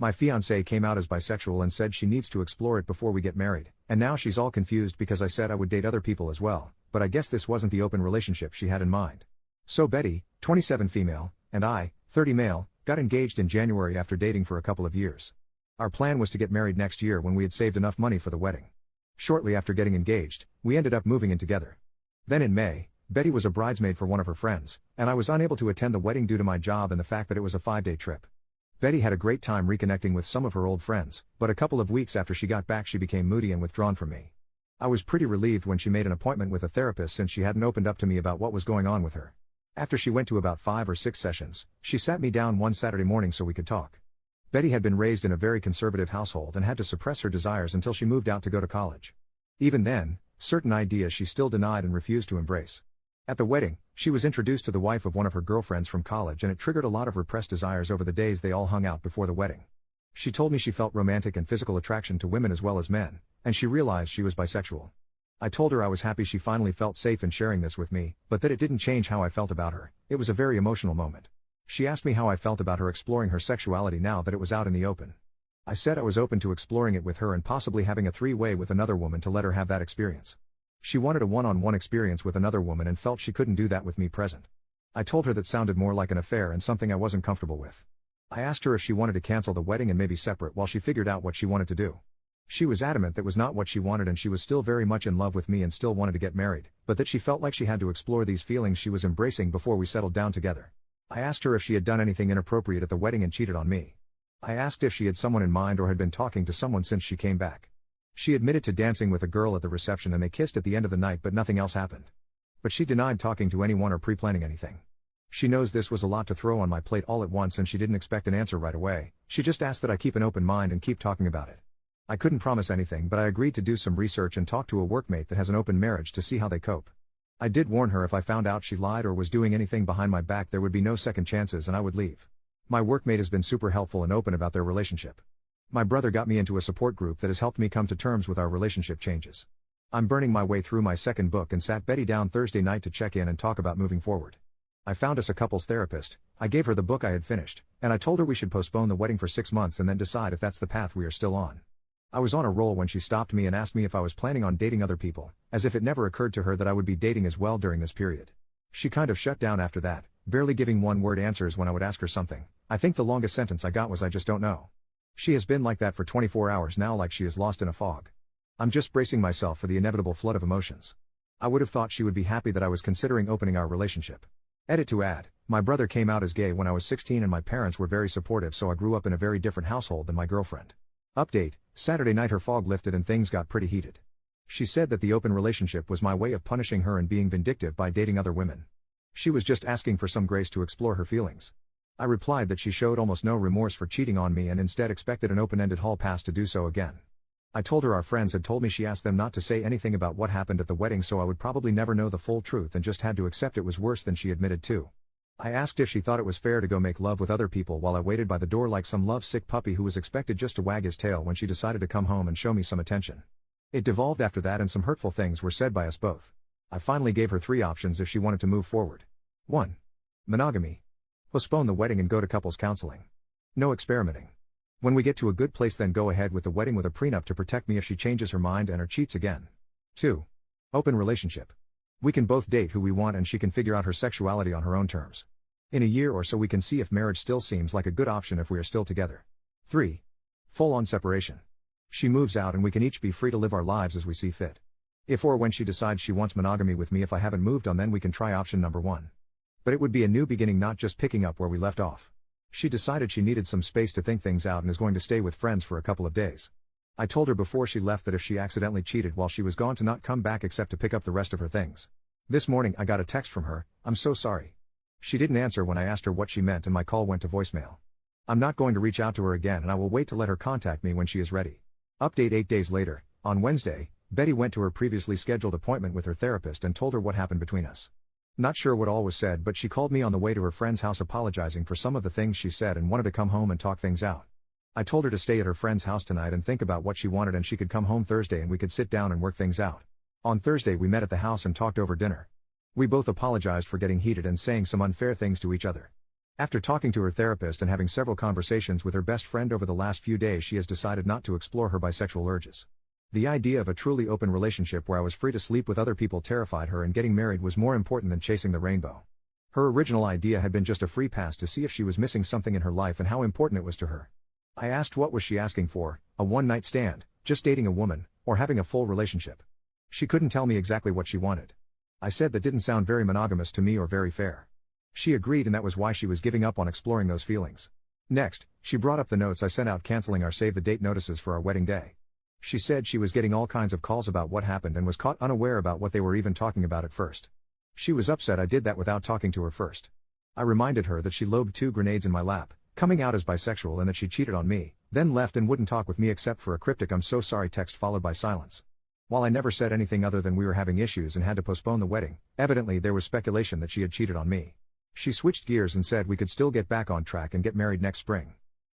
My fiancée came out as bisexual and said she needs to explore it before we get married, and now she's all confused because I said I would date other people as well, but I guess this wasn't the open relationship she had in mind. So Betty, 27 female, and I, 30 male, got engaged in January after dating for a couple of years. Our plan was to get married next year when we had saved enough money for the wedding. Shortly after getting engaged, we ended up moving in together. Then in May, Betty was a bridesmaid for one of her friends, and I was unable to attend the wedding due to my job and the fact that it was a 5-day trip. Betty had a great time reconnecting with some of her old friends, but a couple of weeks after she got back she became moody and withdrawn from me. I was pretty relieved when she made an appointment with a therapist since she hadn't opened up to me about what was going on with her. After she went to about 5 or 6 sessions, she sat me down one Saturday morning so we could talk. Betty had been raised in a very conservative household and had to suppress her desires until she moved out to go to college. Even then, certain ideas she still denied and refused to embrace. At the wedding, she was introduced to the wife of one of her girlfriends from college and it triggered a lot of repressed desires over the days they all hung out before the wedding. She told me she felt romantic and physical attraction to women as well as men, and she realized she was bisexual. I told her I was happy she finally felt safe in sharing this with me, but that it didn't change how I felt about her. It was a very emotional moment. She asked me how I felt about her exploring her sexuality now that it was out in the open. I said I was open to exploring it with her and possibly having a 3-way with another woman to let her have that experience. She wanted a one-on-one experience with another woman and felt she couldn't do that with me present. I told her that sounded more like an affair and something I wasn't comfortable with. I asked her if she wanted to cancel the wedding and maybe separate while she figured out what she wanted to do. She was adamant that was not what she wanted and she was still very much in love with me and still wanted to get married, but that she felt like she had to explore these feelings she was embracing before we settled down together. I asked her if she had done anything inappropriate at the wedding and cheated on me. I asked if she had someone in mind or had been talking to someone since she came back. She admitted to dancing with a girl at the reception and they kissed at the end of the night but nothing else happened. But she denied talking to anyone or pre-planning anything. She knows this was a lot to throw on my plate all at once and she didn't expect an answer right away. She just asked that I keep an open mind and keep talking about it. I couldn't promise anything but I agreed to do some research and talk to a workmate that has an open marriage to see how they cope. I did warn her if I found out she lied or was doing anything behind my back there would be no second chances and I would leave. My workmate has been super helpful and open about their relationship. My brother got me into a support group that has helped me come to terms with our relationship changes. I'm burning my way through my second book and sat Betty down Thursday night to check in and talk about moving forward. I found us a couples therapist, I gave her the book I had finished, and I told her we should postpone the wedding for 6 months and then decide if that's the path we are still on. I was on a roll when she stopped me and asked me if I was planning on dating other people, as if it never occurred to her that I would be dating as well during this period. She kind of shut down after that, barely giving one-word answers when I would ask her something. I think the longest sentence I got was "I just don't know." She has been like that for 24 hours now, like she is lost in a fog. I'm just bracing myself for the inevitable flood of emotions. I would have thought she would be happy that I was considering opening our relationship. Edit to add, my brother came out as gay when I was 16 and my parents were very supportive, so I grew up in a very different household than my girlfriend. Update, Saturday night her fog lifted and things got pretty heated. She said that the open relationship was my way of punishing her and being vindictive by dating other women. She was just asking for some grace to explore her feelings. I replied that she showed almost no remorse for cheating on me and instead expected an open-ended hall pass to do so again. I told her our friends had told me she asked them not to say anything about what happened at the wedding, so I would probably never know the full truth and just had to accept it was worse than she admitted to. I asked if she thought it was fair to go make love with other people while I waited by the door like some lovesick puppy who was expected just to wag his tail when she decided to come home and show me some attention. It devolved after that and some hurtful things were said by us both. I finally gave her 3 options if she wanted to move forward. 1. Monogamy. Postpone the wedding and go to couples counseling. No experimenting. When we get to a good place then go ahead with the wedding with a prenup to protect me if she changes her mind and or cheats again. 2. Open relationship. We can both date who we want and she can figure out her sexuality on her own terms. In a year or so we can see if marriage still seems like a good option if we are still together. 3. Full-on separation. She moves out and we can each be free to live our lives as we see fit. If or when she decides she wants monogamy with me if I haven't moved on, then we can try option number 1. But it would be a new beginning, not just picking up where we left off. She decided she needed some space to think things out and is going to stay with friends for a couple of days. I told her before she left that if she accidentally cheated while she was gone to not come back except to pick up the rest of her things. This morning I got a text from her, "I'm so sorry." She didn't answer when I asked her what she meant and my call went to voicemail. I'm not going to reach out to her again and I will wait to let her contact me when she is ready. Update 8 days later, on Wednesday, Betty went to her previously scheduled appointment with her therapist and told her what happened between us. Not sure what all was said, but she called me on the way to her friend's house apologizing for some of the things she said and wanted to come home and talk things out. I told her to stay at her friend's house tonight and think about what she wanted and she could come home Thursday and we could sit down and work things out. On Thursday we met at the house and talked over dinner. We both apologized for getting heated and saying some unfair things to each other. After talking to her therapist and having several conversations with her best friend over the last few days, she has decided not to explore her bisexual urges. The idea of a truly open relationship where I was free to sleep with other people terrified her, and getting married was more important than chasing the rainbow. Her original idea had been just a free pass to see if she was missing something in her life and how important it was to her. I asked what was she asking for, a one-night stand, just dating a woman, or having a full relationship. She couldn't tell me exactly what she wanted. I said that didn't sound very monogamous to me or very fair. She agreed, and that was why she was giving up on exploring those feelings. Next, she brought up the notes I sent out canceling our save-the-date notices for our wedding day. She said she was getting all kinds of calls about what happened and was caught unaware about what they were even talking about at first. She was upset I did that without talking to her first. I reminded her that she lobbed 2 grenades in my lap, coming out as bisexual, and that she cheated on me, then left and wouldn't talk with me except for a cryptic "I'm so sorry" text followed by silence. While I never said anything other than we were having issues and had to postpone the wedding, evidently there was speculation that she had cheated on me. She switched gears and said we could still get back on track and get married next spring.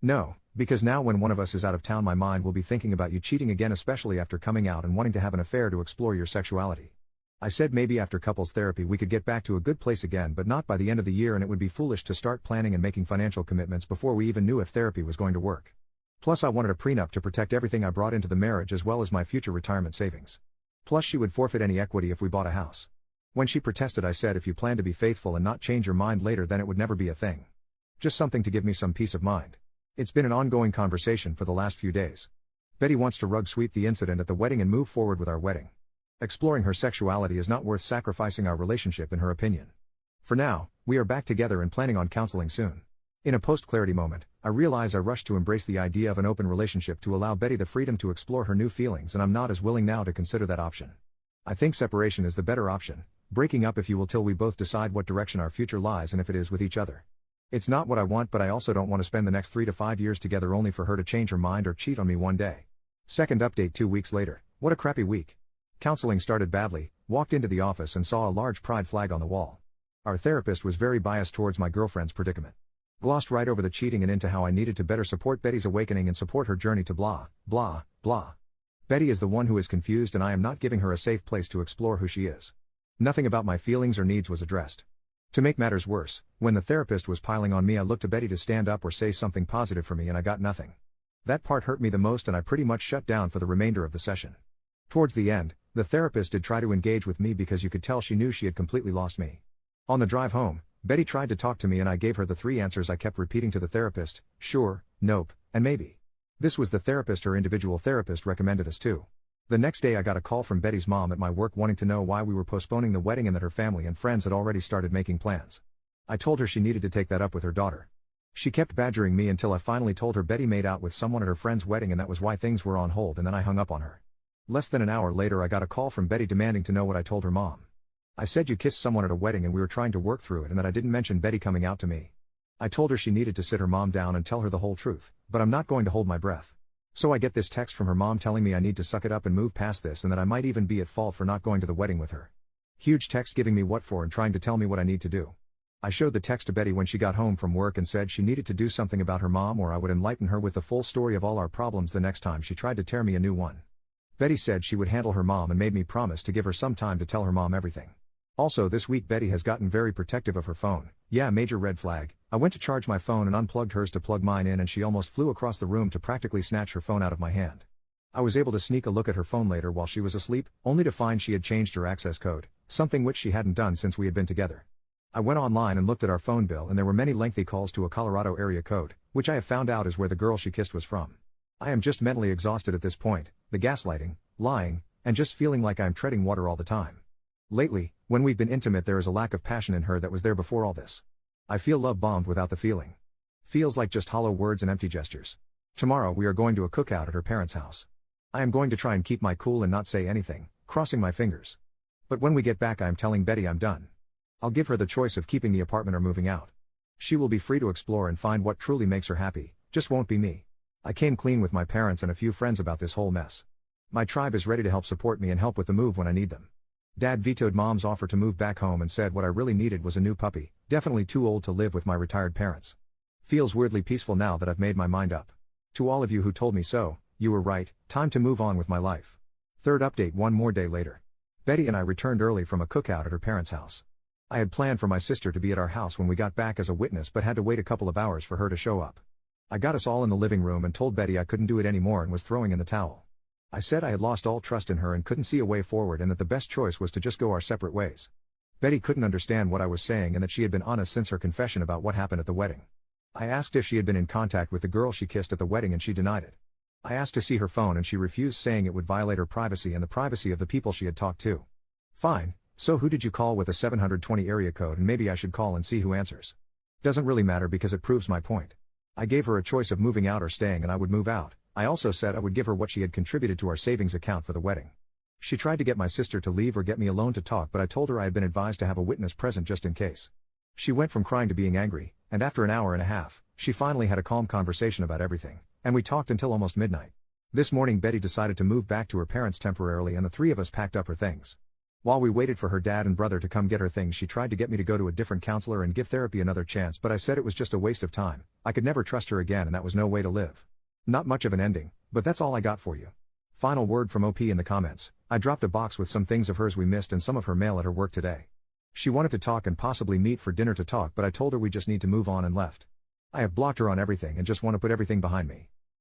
No, because now when one of us is out of town, my mind will be thinking about you cheating again, especially after coming out and wanting to have an affair to explore your sexuality. I said maybe after couples therapy we could get back to a good place again, but not by the end of the year, and it would be foolish to start planning and making financial commitments before we even knew if therapy was going to work. Plus I wanted a prenup to protect everything I brought into the marriage as well as my future retirement savings. Plus she would forfeit any equity if we bought a house. When she protested, I said if you plan to be faithful and not change your mind later, then it would never be a thing. Just something to give me some peace of mind. It's been an ongoing conversation for the last few days. Betty wants to rug sweep the incident at the wedding and move forward with our wedding. Exploring her sexuality is not worth sacrificing our relationship, in her opinion. For now, we are back together and planning on counseling soon. In a post-clarity moment, I realize I rushed to embrace the idea of an open relationship to allow Betty the freedom to explore her new feelings, and I'm not as willing now to consider that option. I think separation is the better option, breaking up if you will, till we both decide what direction our future lies and if it is with each other. It's not what I want, but I also don't want to spend the next 3 to 5 years together only for her to change her mind or cheat on me one day. Second update 2 weeks later. What a crappy week. Counseling started badly, walked into the office and saw a large pride flag on the wall. Our therapist was very biased towards my girlfriend's predicament. Glossed right over the cheating and into how I needed to better support Betty's awakening and support her journey to blah, blah, blah. Betty is the one who is confused, and I am not giving her a safe place to explore who she is. Nothing about my feelings or needs was addressed. To make matters worse, when the therapist was piling on me, I looked to Betty to stand up or say something positive for me, and I got nothing. That part hurt me the most, and I pretty much shut down for the remainder of the session. Towards the end, the therapist did try to engage with me because you could tell she knew she had completely lost me. On the drive home, Betty tried to talk to me and I gave her the 3 answers I kept repeating to the therapist: sure, nope, and maybe. This was the therapist her individual therapist recommended us to. The next day I got a call from Betty's mom at my work wanting to know why we were postponing the wedding and that her family and friends had already started making plans. I told her she needed to take that up with her daughter. She kept badgering me until I finally told her Betty made out with someone at her friend's wedding and that was why things were on hold, and then I hung up on her. Less than an hour later I got a call from Betty demanding to know what I told her mom. I said you kissed someone at a wedding and we were trying to work through it, and that I didn't mention Betty coming out to me. I told her she needed to sit her mom down and tell her the whole truth, but I'm not going to hold my breath. So I get this text from her mom telling me I need to suck it up and move past this, and that I might even be at fault for not going to the wedding with her. Huge text giving me what for and trying to tell me what I need to do. I showed the text to Betty when she got home from work and said she needed to do something about her mom, or I would enlighten her with the full story of all our problems the next time she tried to tear me a new one. Betty said she would handle her mom and made me promise to give her some time to tell her mom everything. Also this week Betty has gotten very protective of her phone. Yeah, major red flag. I went to charge my phone and unplugged hers to plug mine in, and she almost flew across the room to practically snatch her phone out of my hand. I was able to sneak a look at her phone later while she was asleep, only to find she had changed her access code, something which she hadn't done since we had been together. I went online and looked at our phone bill, and there were many lengthy calls to a Colorado area code, which I have found out is where the girl she kissed was from. I am just mentally exhausted at this point, the gaslighting, lying, and just feeling like I'm treading water all the time. Lately, when we've been intimate, there is a lack of passion in her that was there before all this. I feel love bombed without the feeling. Feels like just hollow words and empty gestures. Tomorrow we are going to a cookout at her parents' house. I am going to try and keep my cool and not say anything, crossing my fingers. But when we get back I am telling Betty I'm done. I'll give her the choice of keeping the apartment or moving out. She will be free to explore and find what truly makes her happy, just won't be me. I came clean with my parents and a few friends about this whole mess. My tribe is ready to help support me and help with the move when I need them. Dad vetoed Mom's offer to move back home and said what I really needed was a new puppy, definitely too old to live with my retired parents. Feels weirdly peaceful now that I've made my mind up. To all of you who told me so, you were right, time to move on with my life. Third update 1 more day later. Betty and I returned early from a cookout at her parents' house. I had planned for my sister to be at our house when we got back as a witness but had to wait a couple of hours for her to show up. I got us all in the living room and told Betty I couldn't do it anymore and was throwing in the towel. I said I had lost all trust in her and couldn't see a way forward and that the best choice was to just go our separate ways. Betty couldn't understand what I was saying and that she had been honest since her confession about what happened at the wedding. I asked if she had been in contact with the girl she kissed at the wedding and she denied it. I asked to see her phone and she refused, saying it would violate her privacy and the privacy of the people she had talked to. Fine, so who did you call with a 720 area code, and maybe I should call and see who answers. Doesn't really matter because it proves my point. I gave her a choice of moving out or staying and I would move out. I also said I would give her what she had contributed to our savings account for the wedding. She tried to get my sister to leave or get me alone to talk, but I told her I had been advised to have a witness present just in case. She went from crying to being angry, and after an hour and a half, she finally had a calm conversation about everything, and we talked until almost midnight. This morning Betty decided to move back to her parents temporarily and the three of us packed up her things. While we waited for her dad and brother to come get her things, she tried to get me to go to a different counselor and give therapy another chance, but I said it was just a waste of time. I could never trust her again and that was no way to live. Not much of an ending, but that's all I got for you. Final word from OP in the comments. I dropped a box with some things of hers we missed and some of her mail at her work today. She wanted to talk and possibly meet for dinner to talk, but I told her we just need to move on and left. I have blocked her on everything and just want to put everything behind me.